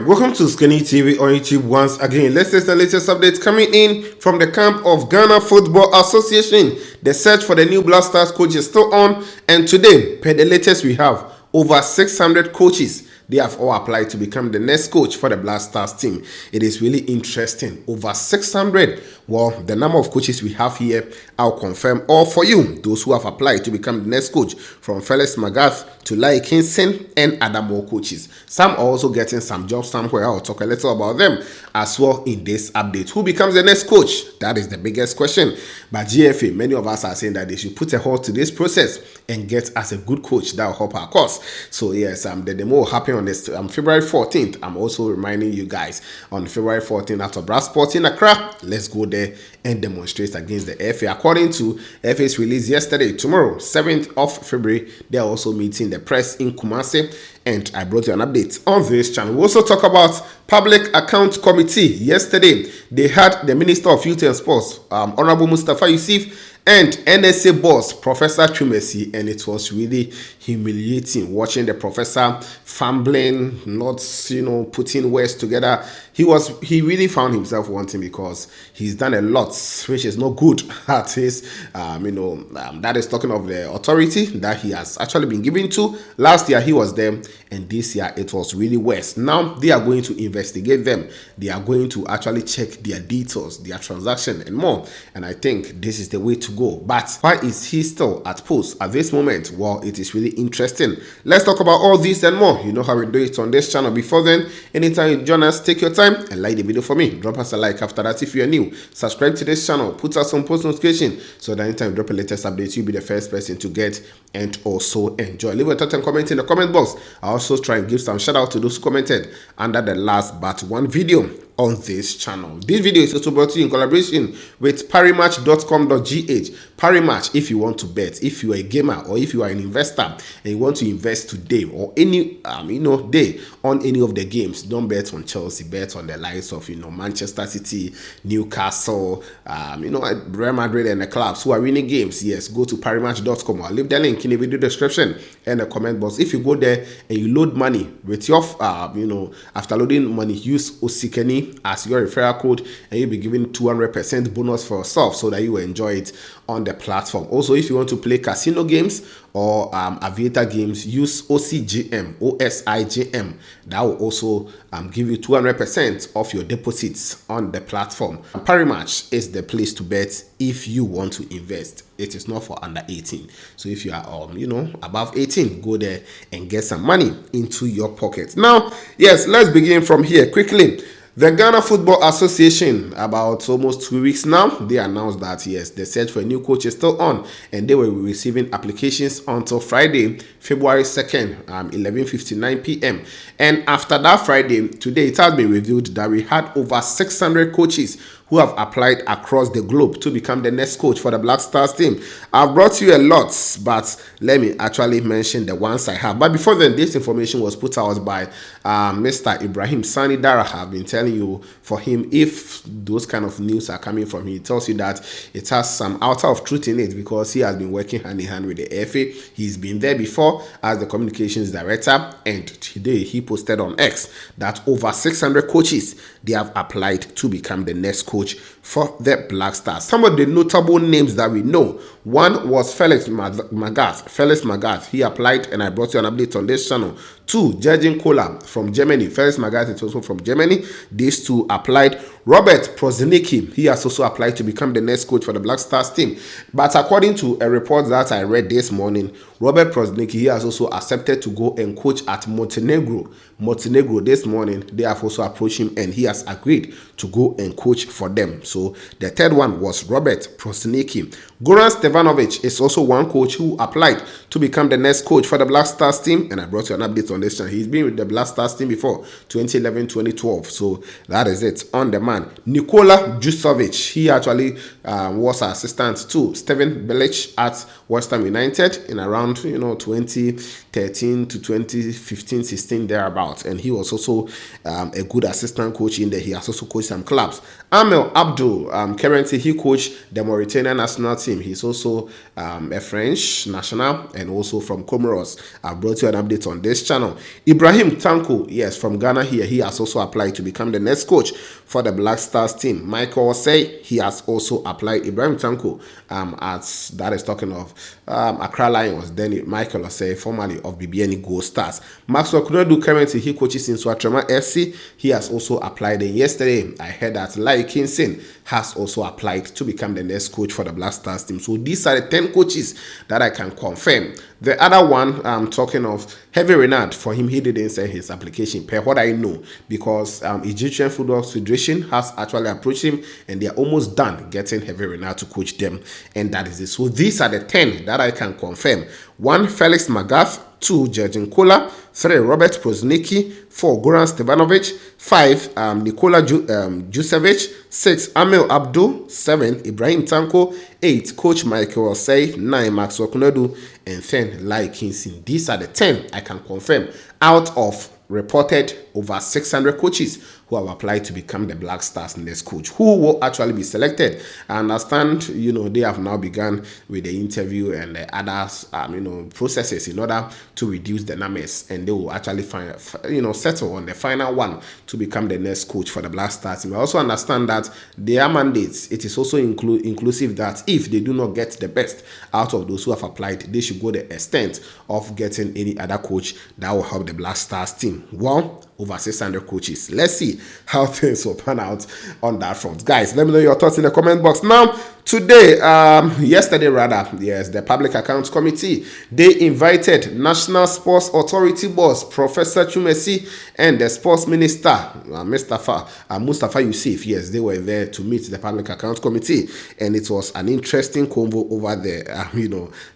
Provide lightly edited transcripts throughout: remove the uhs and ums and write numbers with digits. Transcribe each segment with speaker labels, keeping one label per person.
Speaker 1: Welcome to OSIKANI TV on YouTube once again. Let's test the latest updates coming in from the camp of Ghana Football Association. The search for the new Black Stars coach is still on, and today, per the latest, we have over 600 coaches. They have all applied to become the next coach for the Black Stars team. It is really interesting. Over 600. Well, the number of coaches we have here, I'll confirm all for you. Those who have applied to become the next coach, from Felix Magath to Lai Kinson and other more coaches. Some are also getting some jobs somewhere. I'll talk a little about them as well in this update. Who becomes the next coach? That is the biggest question. But GFA, many of us are saying that they should put a halt to this process and get us a good coach that will help our cause. So yes, the demo will happen on this February 14th. I'm also reminding you guys on February 14th at Brass Sport in Accra. Let's go there and demonstrate against the FA. According to FA's release yesterday, tomorrow, 7th of February, they are also meeting the press in Kumasi, and I brought you an update on this channel. We also talk about Public Account Committee. Yesterday, they had the Minister of Youth and Sports, Honorable Mustafa Yusuf, and NSA boss, Professor Chumesi, and it was really humiliating watching the professor fumbling, not, putting words together. He really found himself wanting, because he's done a lot, which is not good at his, that is talking of the authority that he has actually been given to. Last year, he was there, and this year, it was really worse. Now, they are going to investigate them. They are going to actually check their details, their transaction, and more. And I think this is the way to go. But why is he still at post at this moment? Well, it is really interesting. Let's talk about all this and more. You know how we do it on this channel. Before then, anytime you join us, take your time and like the video for me. Drop us a like after that if you are new. Subscribe to this channel. Put us on post notification so that anytime you drop a latest update, you'll be the first person to get and also enjoy. Leave a thought and comment in the comment box. I also try and give some shout out to those who commented under the last but one video on this channel. This video is also brought to you in collaboration with parimatch.com.gh. Parimatch, if you want to bet, if you are a gamer or if you are an investor and you want to invest today or any day on any of the games, don't bet on Chelsea, bet on the likes of Manchester City, Newcastle, Real Madrid and the clubs who are winning games. Yes, go to parimatch.com. I'll leave the link in the video description and the comment box. If you go there and you load money with your after loading money, use OSIKANI as your referral code, and you'll be given 200% bonus for yourself so that you will enjoy it on the platform. Also, if you want to play casino games or aviator games, use OSIGM. That will also give you 200% of your deposits on the platform. Parimatch is the place to bet if you want to invest. It is not for under 18. So if you are above 18, go there and get some money into your pocket. Now, yes, let's begin from here quickly. The Ghana Football Association, about almost 2 weeks now, they announced that yes, the search for a new coach is still on, and they were receiving applications until Friday, February 2nd, 11:59 p.m. And after that Friday, today it has been revealed that we had over 600 coaches who have applied across the globe to become the next coach for the Black Stars team. I've brought you a lot, but let me actually mention the ones I have. But before then, this information was put out by Mr. Ibrahim Sani Dara. I've been telling you, for him, if those kind of news are coming from him, he tells you that it has some outer of truth in it, because he has been working hand in hand with the FA. He's been there before as the communications director, and today he posted on X that over 600 coaches, they have applied to become the next coach for the Black Stars. Some of the notable names that we know. One was Felix Magath. Felix Magath, he applied, and I brought you an update on this channel. 2, Jurgen Kohler from Germany. Felix Magath is also from Germany. These two applied. Robert Prosnicki, he has also applied to become the next coach for the Black Stars team. But according to a report that I read this morning, Robert Prosnicki, he has also accepted to go and coach at Montenegro. Montenegro, this morning, they have also approached him, and he has agreed to go and coach for them. So the third one was Robert Prosnicki. Goran Stevanovic is also one coach who applied to become the next coach for the Black Stars team, and I brought you an update on this channel. He's been with the Black Stars team before, 2011-2012. So that is it on the man. Nikola Jusovic, he actually was an assistant to Steven Bilic at West Ham United in around 2013 to 2015-16 thereabouts, and he was also a good assistant coach in there. He has also coached some clubs. Amel Abdul, currently he coached the Mauritanian national team team. He's also a French national and also from Comoros. I've brought you an update on this channel. Ibrahim Tanko, yes, from Ghana here. He has also applied to become the next coach for the Black Stars team. Michael Osei, he has also applied. Ibrahim Tanko, as that is talking of Accra Lions. Then Michael Osei, formerly of BBN Gold Stars. Maxwell Kunedu, currently he coaches in Swatrema FC. He has also applied. And yesterday, I heard that Lai Kinson has also applied to become the next coach for the Black Stars team. So these are the 10 coaches that I can confirm. The other one, I'm talking of Heavy Renard. For him, he didn't send his application, per what I know, because Egyptian Football Federation has actually approached him and they are almost done getting Heavy Renard to coach them. And that is it. So these are the 10 that I can confirm. 1, Felix Magath. 2, Jurgen Kola. 3, Robert Poznicki. 4, Goran Stevanovic. 5, Nikola Jusevic. 6, Amel Abdul. 7, Ibrahim Tanko. 8, Coach Michael Osei. 9, Maxwell Kunedu. And 10, Lai Kinson. These are the 10 I can confirm out of reported over 600 coaches who have applied to become the Black Stars next coach. Who will actually be selected? I understand, they have now begun with the interview and the others, processes in order to reduce the numbers, and they will actually settle on the final one to become the next coach for the Black Stars. And I also understand that their mandates, it is also inclusive that if they do not get the best out of those who have applied, they should go the extent of getting any other coach that will help the Black Stars team. Well, over 600 coaches. Let's see how things will pan out on that front. Guys, let me know your thoughts in the comment box. Now, today, yesterday rather, yes, the Public Accounts Committee, they invited National Sports Authority boss, Professor Chumesi, and the Sports Minister, Mustafa Yusuf. Yes, they were there to meet the Public Accounts Committee, and it was an interesting convo over there,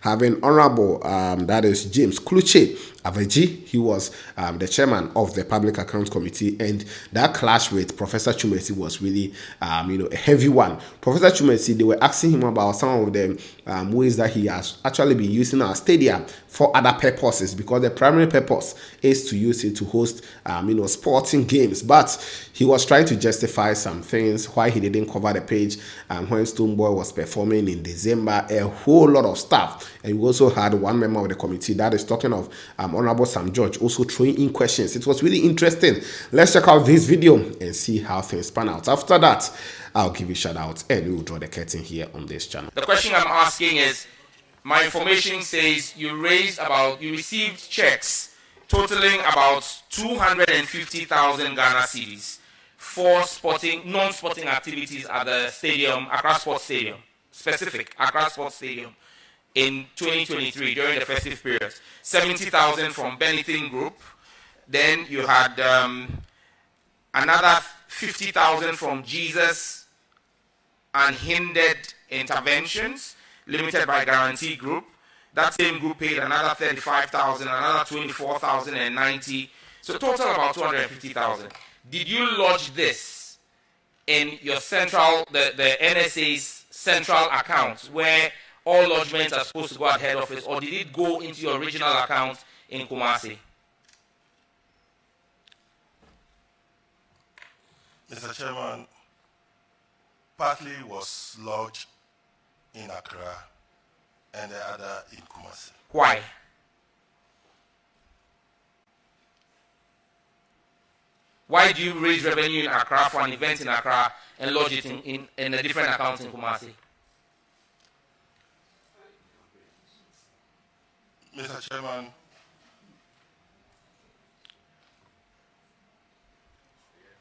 Speaker 1: having Honorable, that is James Kluche Aveji. He was the chairman of the Public Accounts Committee, and that clash with Professor Chumesi was really, a heavy one. Professor Chumesi, they were asking him about some of the ways that he has actually been using our stadium for other purposes, because the primary purpose is to use it to host, sporting games. But he was trying to justify some things why he didn't cover the page when Stoneboy was performing in December, a whole lot of stuff. And we also had one member of the committee that is talking of Honorable Sam George also throwing in questions. It was really interesting. Let's check out this video and see how things pan out. After that, I'll give you shout out and we will draw the curtain here on this channel.
Speaker 2: The question I'm asking is, my information says you received checks totaling about 250,000 Ghana cedis for non-sporting activities at the stadium, Accra Sports Stadium, specific Accra Sports Stadium, in 2023 during the festive period. 70,000 from Benetton Group. Then you had another 50,000 from Jesus Unhindered Interventions, limited by Guarantee Group. That same group paid another 35,000, another 24,090. So total about 250,000. Did you lodge this in your central, the NSA's central account, where all lodgements are supposed to go at head office, or did it go into your original account in Kumasi?
Speaker 3: Mr. Chairman, partly was lodged in Accra and the other in Kumasi.
Speaker 2: Why? Why do you raise revenue in Accra for an event in Accra and lodge it in a different account in Kumasi?
Speaker 3: Mr. Chairman,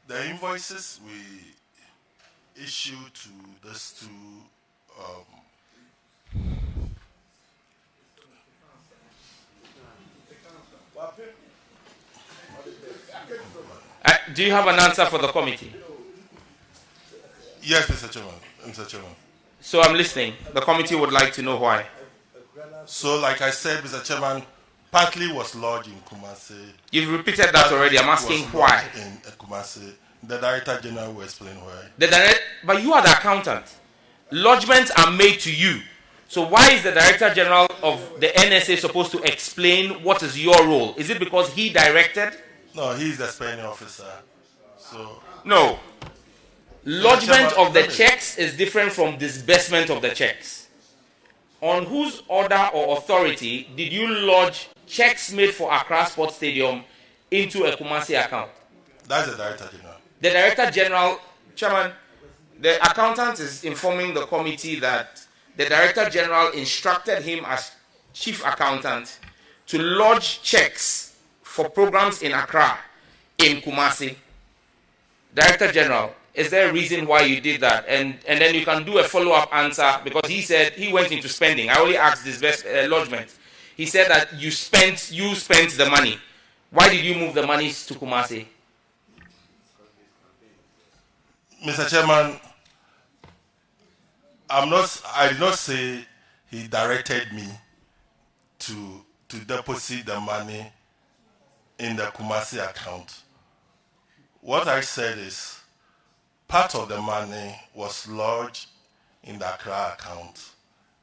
Speaker 3: the invoices we issued to those two
Speaker 2: do you have an answer for the committee?
Speaker 3: Yes, Mr. Chairman. Mr. Chairman.
Speaker 2: So I'm listening. The committee would like to know why.
Speaker 3: So, like I said, Mr. Chairman, partly was lodged in Kumasi.
Speaker 2: You've repeated that already. I'm asking why.
Speaker 3: In Kumasi, the Director General will explain why.
Speaker 2: But you are the accountant. Lodgements are made to you. So why is the Director General of the NSA supposed to explain what is your role? Is it because he directed?
Speaker 3: No, he's the spending officer. So
Speaker 2: no. Lodgement of the checks is different from disbursement of the checks. on whose order or authority did you lodge checks made for Accra Sports Stadium into a Kumasi account?
Speaker 3: That's the Director General.
Speaker 2: The Director General, Chairman, the accountant is informing the committee that the Director General instructed him as Chief Accountant to lodge checks for programs in Accra in Kumasi. Director General, is there a reason why you did that? And then you can do a follow-up answer, because he said he went into spending. I only asked this best lodgement. He said that you spent the money. Why did you move the money to Kumasi?
Speaker 3: Mr. Chairman, I did not say he directed me to deposit the money in the Kumasi account. What I said is part of the money was lodged in the Accra account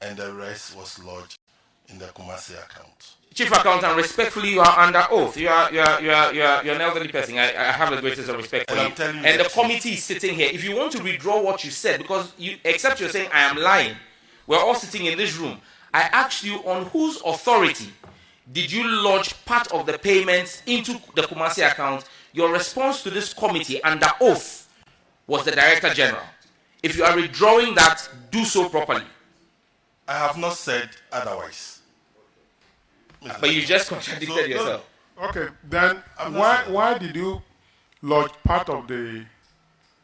Speaker 3: and the rest was lodged in the Kumasi account.
Speaker 2: Chief Accountant, respectfully, you are under oath. You are an elderly person. I have the greatest of respect for you. And the committee is sitting here. If you want to withdraw what you said, because except you're saying I am lying, we're all sitting in this room. I asked you, on whose authority did you lodge part of the payments into the Kumasi account? Your response to this committee under oath was the Director General. If you are withdrawing that, do so properly.
Speaker 3: I have not said otherwise.
Speaker 2: But you just contradicted yourself.
Speaker 4: Okay, then why did you lodge part of the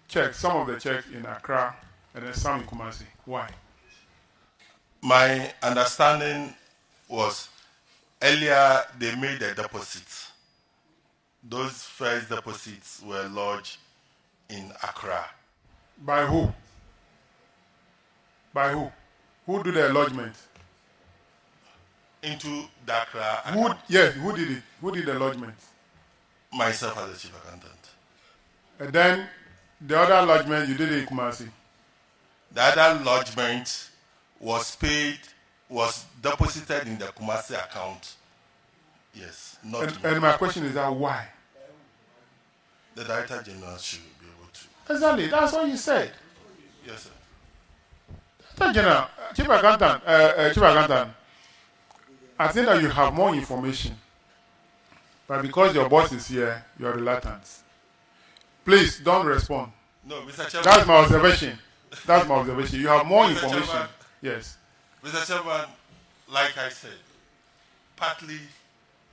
Speaker 4: checks, some of the checks in Accra and then some in Kumasi? Why?
Speaker 3: My understanding was earlier they made a deposit. Those first deposits were lodged in Accra.
Speaker 4: By who? By who? Who did the lodgement?
Speaker 3: Into the Accra
Speaker 4: Who
Speaker 3: account.
Speaker 4: who did it? Who did the lodgement?
Speaker 3: Myself as the Chief Accountant.
Speaker 4: And then the other lodgement you did it in Kumasi.
Speaker 3: The other lodgement was deposited in the Kumasi account. Yes, not me.
Speaker 4: And my question is that why?
Speaker 3: The Director General should be able to.
Speaker 4: Exactly, that's what you said.
Speaker 3: Yes, sir.
Speaker 4: Director General, Chief Accountant, I think that you have more information, but because your boss is here, you are reluctant. Please don't respond.
Speaker 3: No, Mr. Chairman.
Speaker 4: That's my observation. That's my observation. You have more
Speaker 3: Mr.
Speaker 4: information.
Speaker 3: Chairman.
Speaker 4: Yes.
Speaker 3: Mr. Chairman, like I said, partly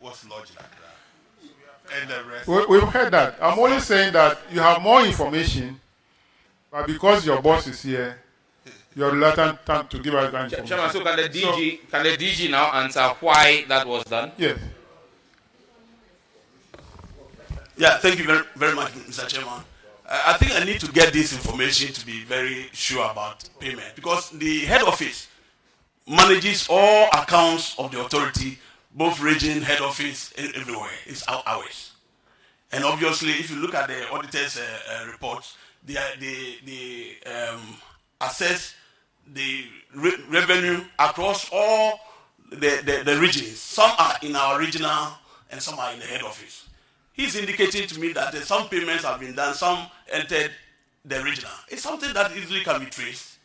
Speaker 3: was lodged in Accra, and the rest.
Speaker 4: We've heard that. I'm only saying that you have more information, but because your boss is here, you're reluctant to give us that information.
Speaker 2: Chairman, so can the DG now answer why that was done?
Speaker 4: Yes.
Speaker 5: Yeah, thank you very, very much, Mr. Chairman. I think I need to get this information to be very sure about payment, because the head office manages all accounts of the authority, both region, head office, everywhere. It's ours. And obviously, if you look at the auditor's reports, they assess the revenue across all the regions. Some are in our regional and some are in the head office. He's indicating to me that some payments have been done, some entered the regional. It's something that easily can be traced.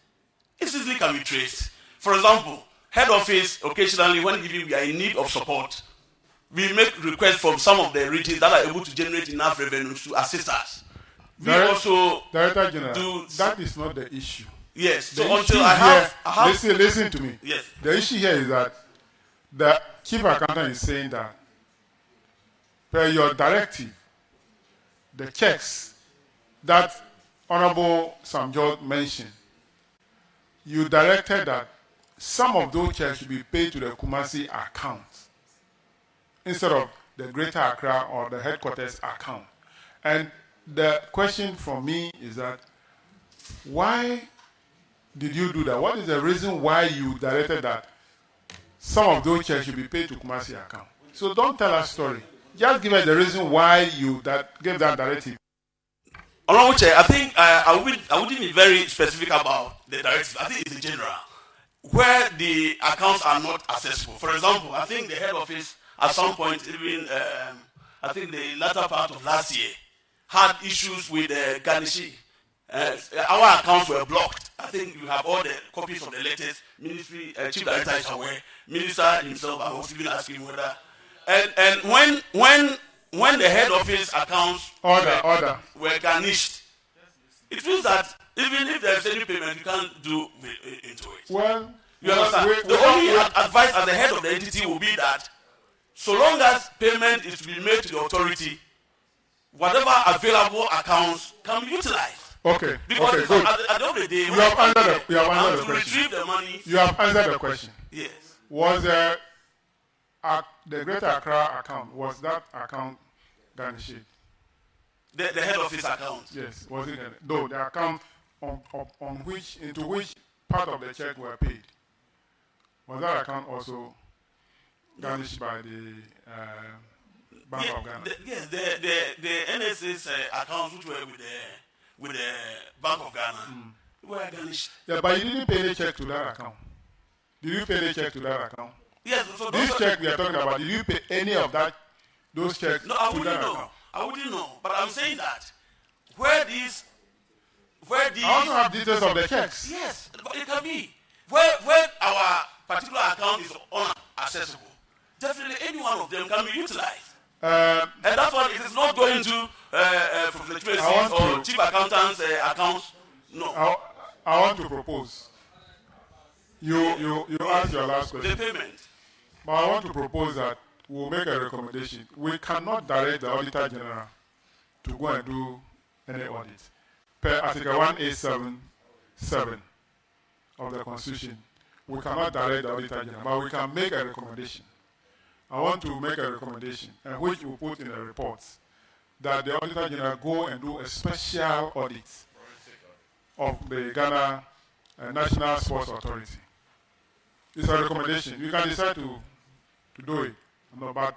Speaker 5: It easily can be traced. For example, head office, occasionally when we are in need of support, we make requests from some of the regions that are able to generate enough revenues to assist us. We also
Speaker 4: Director General,
Speaker 5: do
Speaker 4: that is not the issue.
Speaker 5: Yes.
Speaker 4: The
Speaker 5: So until
Speaker 4: issue
Speaker 5: I have
Speaker 4: listen to me.
Speaker 5: Yes.
Speaker 4: The issue here is that the Chief Accountant is saying that per your directive, the checks that Honorable Sam George mentioned, you directed that some of those checks should be paid to the Kumasi account instead of the Greater Accra or the headquarters account. And the question from me is that why did you do that? What is the reason why you directed that some of those checks should be paid to Kumasi account? So don't tell us story. Just give us the reason why you gave that directive.
Speaker 5: Honorable Chair, I think I wouldn't be very specific about the directive. I think it's in general, where the accounts are not accessible. For example, I think the head office at some point, even I think the latter part of last year, had issues with Ganishi. Our accounts were blocked. I think you have all the copies of the letters. Ministry chief director is aware. Minister himself, I was even asking whether, and when the head office accounts were garnished, it means that even if there's any payment, you can't do into it.
Speaker 4: Well,
Speaker 5: you understand? The only advice as the head of the entity will be that so long as payment is to be made to the authority, whatever available accounts can be utilized.
Speaker 4: Okay.
Speaker 5: Because
Speaker 4: okay, good.
Speaker 5: At the end of the day,
Speaker 4: you have answered the question.
Speaker 5: Retrieve the money.
Speaker 4: You have answered the question.
Speaker 5: Yes.
Speaker 4: Was the Greater Accra account, was that account garnished?
Speaker 5: The head office account.
Speaker 4: Yes. Was it? No, the account into which part of the check were paid. Was that account also garnished by the Bank of Ghana?
Speaker 5: Yes, the NSA's accounts which were with the Bank of Ghana were garnished.
Speaker 4: Yeah, but you didn't pay any check to that account. Did you pay any check to that account?
Speaker 5: Yes. So
Speaker 4: this check we are talking about, did you pay any of those checks?
Speaker 5: No, I wouldn't know. I wouldn't know. But I'm saying that where these I
Speaker 4: also have details of the checks.
Speaker 5: Yes, it can be. Where our particular account is unaccessible, definitely any one of them can be utilized. And that's why it is not going to fluctuations or chief accountants' accounts. No.
Speaker 4: I want to propose. You asked your last question.
Speaker 5: The payment.
Speaker 4: But I want to propose that we'll make a recommendation. We cannot direct the Auditor General to go and do any audit. Per Article 187 of the Constitution, we cannot direct the Auditor General, but we can make a recommendation. I want to make a recommendation, which we'll put in the reports, that the Auditor General go and do a special audit of the Ghana National Sports Authority. It's a recommendation. You can decide to do it. No, but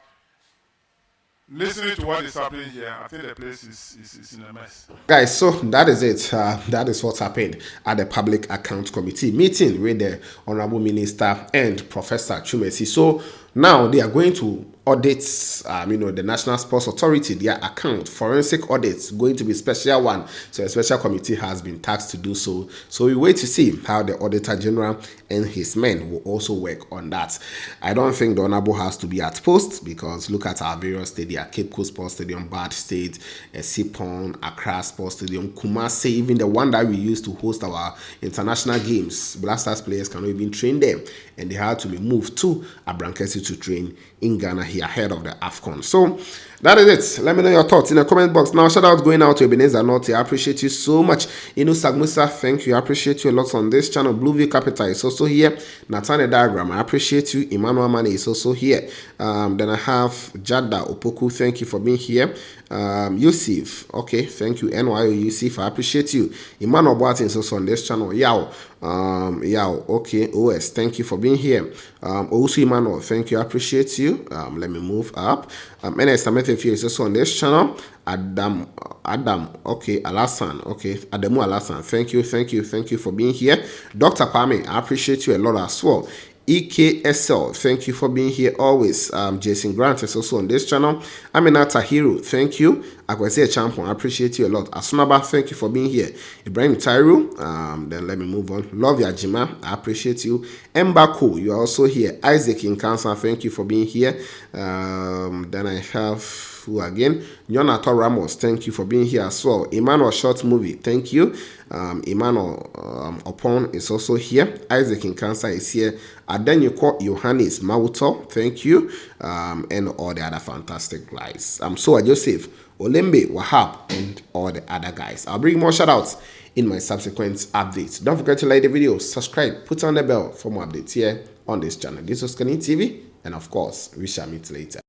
Speaker 4: listening to what is happening here, I think the place is in a mess.
Speaker 1: Guys, so that is it. That is what happened at the Public Account Committee meeting with the Honorable Minister and Professor Chumesi. So now they are going to audit, the National Sports Authority, their account, forensic audits, going to be special one. So a special committee has been tasked to do so. So we wait to see how the Auditor General and his men will also work on that. I don't think the Honorable has to be at post, because look at our various stadia: Cape Coast Sports Stadium, Bad State, Sipon, Accra Sports Stadium, Kumasi, even the one that we used to host our international games. Blasters players cannot even train there, and they had to be moved to Abrankesi to train in Ghana here ahead of the AFCON. So that is it. Let me know your thoughts in the comment box. Now, shout out going out to Ebenezer Norte. I appreciate you so much. Sagmusa, thank you. I appreciate you a lot on this channel. Blueview Capital is also here. Nathaniel Diagram, I appreciate you. Emmanuel Mane is also here. Then I have Jada Opoku, thank you for being here. Yusuf, okay, thank you. NYO Yusuf, I appreciate you. Emmanuel Boatin is also on this channel. Yao, okay. OS, thank you for being here. Also Emmanuel, thank you. I appreciate you. Let me move up. NS Ametefio is also on this channel. Adam, okay. Alasan, okay. Adamu Alasan, thank you for being here. Dr. Kwame, I appreciate you a lot as well. EKSL, thank you for being here always. Jason Grant is also on this channel. Aminata Hero, thank you. Akwese Champion, I appreciate you a lot. Asunaba, thank you for being here. Ibrahim Tairu, then let me move on. Love Yajima, I appreciate you. Mbako, you are also here. Isaac in Cancer, thank you for being here. Then I have who again? Jonathan Ramos, thank you for being here as well. Emmanuel Short Movie, thank you. Emmanuel Opon is also here. Isaac in Cancer is here. Adenyuko Yohanis Mauto, thank you. And all the other fantastic guys. So Joseph, Olembe, Wahab, and all the other guys. I'll bring more shoutouts in my subsequent updates. Don't forget to like the video, subscribe, put on the bell for more updates here on this channel. This was OSIKANI TV, and of course, we shall meet later.